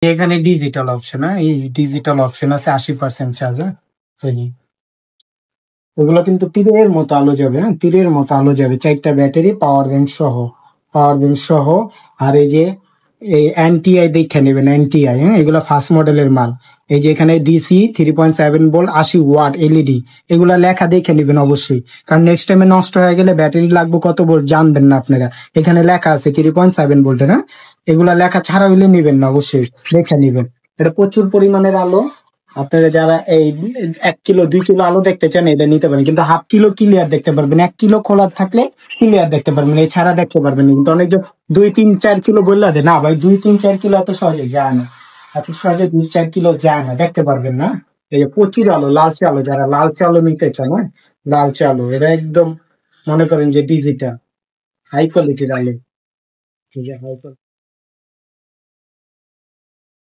এখানে digital option, হ্যাঁ এই ডিজিটাল অপশন আছে 80% চার্জ। হ্যাঁ ওগুলো কিন্তু তীরের মতো আলো যাবে, হ্যাঁ তীরের মতো আলো যাবে। 4টা ব্যাটারি, পাওয়ার ব্যাংক সহ, পাওয়ার ব্যাংক সহ। আর এই যে এই এনটিআই দেখে নেবেন, এনটিআই, হ্যাঁ এগুলো ফার্স্ট মডেলের মাল। এই যে এখানে ডিসি 3.7 ভোল্ট 80 ওয়াট এলইডি, এগুলা লেখা দেখে নেবেন অবশ্যই, কারণ নেক্সট টাইমে নষ্ট হয়ে গেলে ব্যাটারি লাগবে কত ভোল্ট জানবেন না আপনারা। এখানে লেখা আছে 3.7 ভোল্ট, হ্যাঁ এগুলা লেখা ছাড়া হইলে নিবেন না, অবশ্যই দেখে নিবেন। এটা প্রচুর পরিমাণের আলো। আপনারা যারা এই 1 কিলো 2 কিলো আলো দেখতে চান এটা নিতে পারেন, কিন্তু হাফ কিলো ক্লিয়ার দেখতে পারবেন, 1 কিলো খোলা থাকলে ক্লিয়ার দেখতে পারবেন, এছাড়া দেখতে পারবেন না। কিন্তু অনেকজন 2 3 4 কিলো বললে যে না ভাই 2 3 4 কিলো এত সহজে যায় না, এত সহজে 2 4 কিলো যায় না, দেখতে পারবেন না। এই যে প্রচুর আলো, লালচে আলো, যারা লালচে আলো নিতে চান, হ্যাঁ লালচে আলো এটা একদম মনে করেন যে ডিজিটাল হাই কোয়ালিটির আলো। এই যে হাই